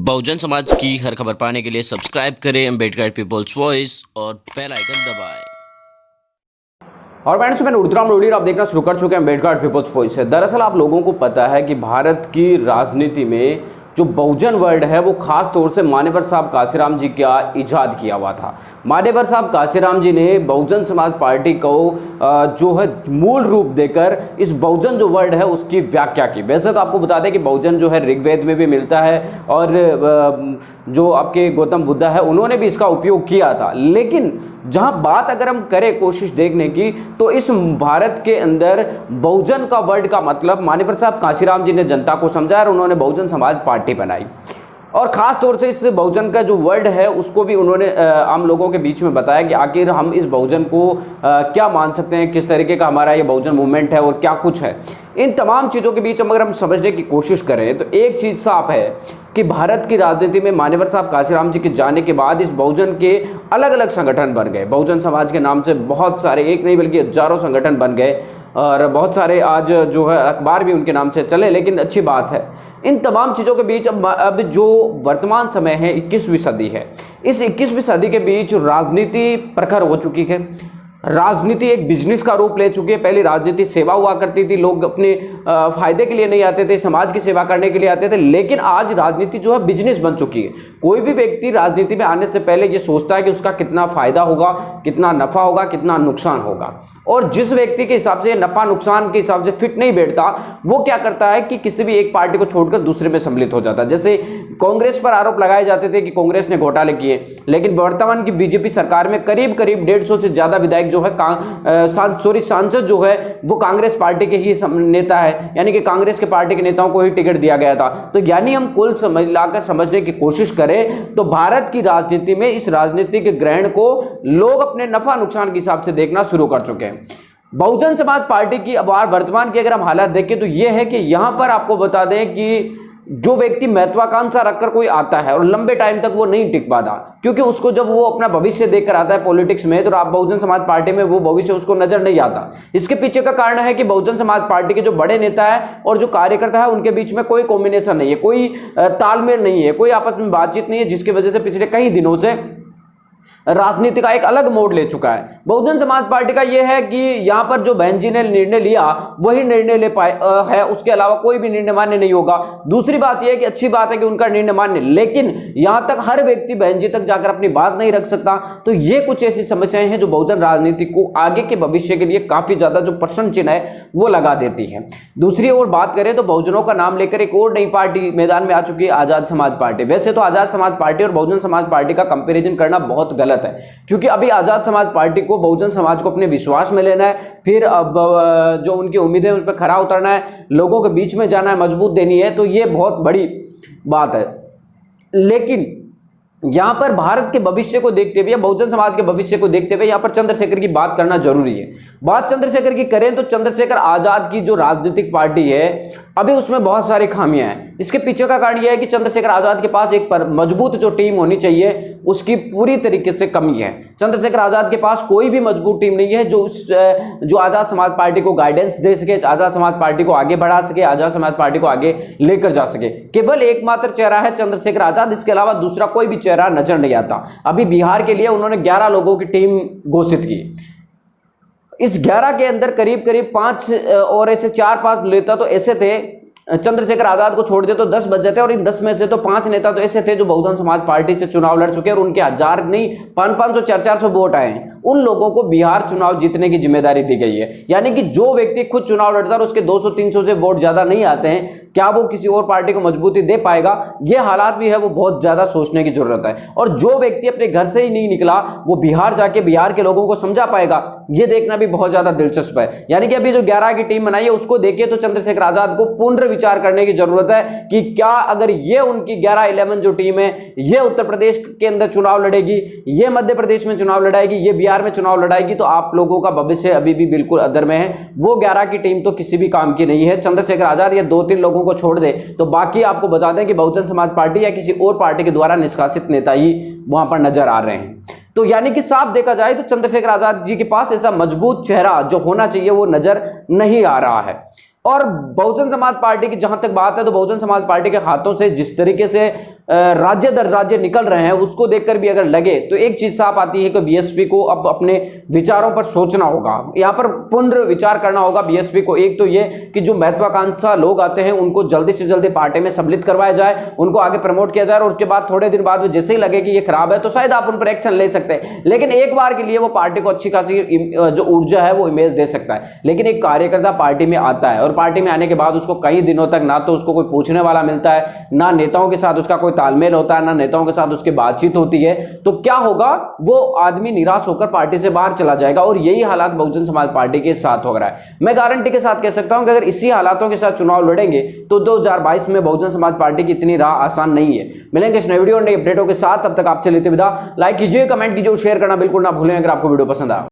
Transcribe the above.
बहुजन समाज की हर खबर पाने के लिए सब्सक्राइब करें अम्बेडकर पीपल्स वॉइस और बेल आइकन दबाएं। और फ्रेंड्स, मैं उर्दुराम रोडी आप देखना शुरू कर चुके हैं अम्बेडकर पीपल्स वॉइस है। दरअसल आप लोगों को पता है कि भारत की राजनीति में जो बहुजन वर्ड है वो खास तौर से मान्यवर साहब काशीराम जी का इजाद किया हुआ था। मान्यवर साहब काशीराम जी ने बहुजन समाज पार्टी को जो है मूल रूप देकर इस बहुजन जो वर्ड है उसकी व्याख्या की। वैसे तो आपको बता दें कि बहुजन जो है ऋग्वेद में भी मिलता है और जो आपके गौतम बुद्ध है उन्होंने भी इसका उपयोग किया था, लेकिन जहां बात अगर हम करें कोशिश देखने की तो इस भारत के अंदर बहुजन का वर्ड का मतलब मान्यवर साहब काशीराम जी ने जनता को समझाया और उन्होंने बहुजन समाज पार्टी बनाई। और ख़ास तौर से इस बहुजन का जो वर्ड है उसको भी उन्होंने आम लोगों के बीच में बताया कि आखिर हम इस बहुजन को क्या मान सकते हैं, किस तरीके का हमारा ये बहुजन मूवमेंट है और क्या कुछ है। इन तमाम चीज़ों के बीच अगर हम समझने की कोशिश करें तो एक चीज़ साफ है कि भारत की राजनीति में मान्यवर साहब काशीराम जी के जाने के बाद इस बहुजन के अलग अलग संगठन बन गए। बहुजन समाज के नाम से बहुत सारे, एक नहीं बल्कि हजारों संगठन बन गए और बहुत सारे आज जो है अखबार भी उनके नाम से चले। लेकिन अच्छी बात है, इन तमाम चीज़ों के बीच अब जो वर्तमान समय है 21वीं सदी है, इस 21वीं सदी के बीच राजनीति प्रखर हो चुकी है। राजनीति एक बिजनेस का रूप ले चुकी है। पहले राजनीति सेवा हुआ करती थी, लोग अपने फायदे के लिए नहीं आते थे, समाज की सेवा करने के लिए आते थे, लेकिन आज राजनीति जो है बिजनेस बन चुकी है। कोई भी व्यक्ति राजनीति में आने से पहले ये सोचता है कि उसका कितना फायदा होगा, कितना नफा होगा, कितना नुकसान होगा, और जिस व्यक्ति के हिसाब से नफा नुकसान के हिसाब से फिट नहीं बैठता वो क्या करता है कि किसी भी एक पार्टी को छोड़कर दूसरे में सम्मिलित हो जाता है। जैसे कांग्रेस पर आरोप लगाए जाते थे कि कांग्रेस ने घोटाले किए, लेकिन वर्तमान की बीजेपी सरकार में करीब करीब 150 से ज्यादा विधायक जो है सांसद जो है वो कांग्रेस पार्टी के ही नेता है, यानी कि कांग्रेस के पार्टी के नेताओं को ही टिकट दिया गया था। तो यानी हम कुल मिलाकर समझने की कोशिश करें तो भारत की राजनीति में इस राजनीतिक ग्रहण को लोग अपने नफा नुकसान के हिसाब से देखना शुरू कर चुके हैं। बहुजन समाज पार्टी की अब वर्तमान की अगर हम हालात देखें तो यह है कि यहां पर आपको बता दें कि जो व्यक्ति महत्वाकांक्षा रखकर कोई आता है और लंबे टाइम तक वो नहीं टिक पाता, क्योंकि उसको जब वो अपना भविष्य देखकर आता है पॉलिटिक्स में तो आप बहुजन समाज पार्टी में वो भविष्य उसको नजर नहीं आता। इसके पीछे का कारण है कि बहुजन समाज पार्टी के जो बड़े नेता है और जो कार्यकर्ता है उनके बीच में कोई कॉम्बिनेशन नहीं है, कोई तालमेल नहीं है, कोई आपस में बातचीत नहीं है, जिसकी वजह से पिछले कई दिनों से राजनीति का एक अलग मोड़ ले चुका है। बहुजन समाज पार्टी का यह है कि यहां पर जो बहन जी ने निर्णय लिया वही निर्णय ले पाए है, उसके अलावा कोई भी निर्णय मान्य नहीं होगा। दूसरी बात यह है कि अच्छी बात है कि उनका निर्णय मान्य, लेकिन यहां तक हर व्यक्ति बहन जी तक जाकर अपनी बात नहीं रख सकता। तो ये कुछ ऐसी समस्याएं हैं जो बहुजन राजनीति को आगे के भविष्य के लिए काफी ज्यादा जो प्रश्न चिन्ह है वो लगा देती है। दूसरी ओर बात करें तो बहुजनों का नाम लेकर एक और नई पार्टी मैदान में आ चुकी है, आजाद समाज पार्टी। वैसे तो आजाद समाज पार्टी और बहुजन समाज पार्टी का कंपेरिजन करना बहुत गलत है, क्योंकि अभी आजाद समाज पार्टी को बहुजन समाज को अपने विश्वास में लेना है, फिर अब जो उनकी उम्मीदें उस पर खरा उतरना है, लोगों के बीच में जाना है, मजबूत देनी है, तो ये बहुत बड़ी बात है। लेकिन यहां पर भारत के भविष्य को देखते हुए, बहुजन समाज के भविष्य को देखते हुए यहां पर चंद्रशेखर की बात करना जरूरी है। बात चंद्रशेखर की करें तो चंद्रशेखर आजाद की जो राजनीतिक पार्टी है अभी उसमें बहुत सारी खामियां हैं। इसके पीछे का कारण यह है कि चंद्रशेखर आजाद के पास एक मजबूत जो टीम होनी चाहिए उसकी पूरी तरीके से कमी है। चंद्रशेखर आजाद के पास कोई भी मजबूत टीम नहीं है जो आजाद समाज पार्टी को गाइडेंस दे सके, आजाद समाज पार्टी को आगे बढ़ा सके, आजाद समाज पार्टी को आगे लेकर जा सके। केवल एकमात्र चेहरा है चंद्रशेखर आजाद, इसके अलावा दूसरा कोई भी चेहरा नजर नहीं आता। अभी बिहार के लिए उन्होंने 11 लोगों की टीम घोषित की। इस 11 के अंदर करीब करीब 5 और ऐसे 4-5 नेता तो ऐसे थे, चंद्रशेखर आजाद को छोड़ दे तो 10 बच जाते, और इन 10 में से तो 5 नेता तो ऐसे थे जो बहुजन समाज पार्टी से चुनाव लड़ चुके और उनके 1000 नहीं 500 400 वोट आए हैं। उन लोगों को बिहार चुनाव जीतने की जिम्मेदारी दी गई है। यानी कि जो व्यक्ति खुद चुनाव लड़ता है और उसके 200-300 से वोट ज्यादा नहीं आते हैं, क्या वो किसी और पार्टी को मजबूती दे पाएगा? ये हालात भी है, वो बहुत ज्यादा सोचने की जरूरत है। और जो व्यक्ति अपने घर से ही नहीं निकला वो बिहार जाके बिहार के लोगों को समझा पाएगा, ये देखना भी बहुत ज्यादा दिलचस्प है। यानी कि अभी जो 11 की टीम बनाई है उसको देखिए तो चंद्रशेखर आजाद को पुनर्विचार करने की जरूरत है कि क्या अगर ये उनकी 11-11 जो टीम है ये उत्तर प्रदेश के अंदर चुनाव लड़ेगी, ये मध्य प्रदेश में चुनाव लड़ाएगी, ये बिहार में चुनाव लड़ाएगी, तो आप लोगों का भविष्य अभी भी बिल्कुल अधर में है। वो 11 की टीम तो किसी भी काम की नहीं है। चंद्रशेखर आजाद ये 2-3 लोगों को छोड़ दे तो बाकी आपको बता दें कि बहुजन समाज पार्टी या किसी और पार्टी के द्वारा निष्कासित नेता ही वहां पर नजर आ रहे हैं। तो यानी कि साफ देखा जाए तो चंद्रशेखर आजाद जी के पास ऐसा मजबूत चेहरा जो होना चाहिए वो नजर नहीं आ रहा है। और बहुजन समाज पार्टी की जहां तक बात है तो बहुजन समाज पार्टी के हाथों से जिस तरीके से राज्य दर राज्य निकल रहे हैं उसको देखकर भी अगर लगे तो एक चीज साफ आती है कि बीएसपी को अब अपने विचारों पर सोचना होगा, यहाँ पर पुनर्विचार करना होगा बीएसपी को। एक तो ये कि जो महत्वाकांक्षा लोग आते हैं उनको जल्दी से जल्दी पार्टी में सम्मिलित करवाया जाए, उनको आगे प्रमोट किया जाए और उसके बाद थोड़े दिन बाद जैसे ही लगे कि ये खराब है तो शायद आप उन पर एक्शन ले सकते हैं, लेकिन एक बार के लिए वो पार्टी को अच्छी खासी जो ऊर्जा है वो इमेज दे सकता है। लेकिन एक कार्यकर्ता पार्टी में आता है और पार्टी में आने के बाद उसको कई दिनों तक ना तो उसको कोई पूछने वाला मिलता है, ना नेताओं के साथ उसका कोई तालमेल होता है, ना नेताओं के साथ उसकी बातचीत होती है, तो क्या होगा, वो आदमी निराश होकर पार्टी से बाहर चला जाएगा। और यही हालात बहुजन समाज पार्टी के साथ हो रहा है। मैं गारंटी के साथ कह सकता हूं कि अगर इसी हालातों के साथ चुनाव लड़ेंगे तो 2022 में बहुजन समाज पार्टी की इतनी राह आसान नहीं है। मिलेंगे इस नए वीडियो और नई अपडेटों के साथ, तब तक आपसे लेते विदा। लाइक कीजिए, कमेंट कीजिए, शेयर करना बिल्कुल ना भूलें अगर आपको वीडियो पसंद आया।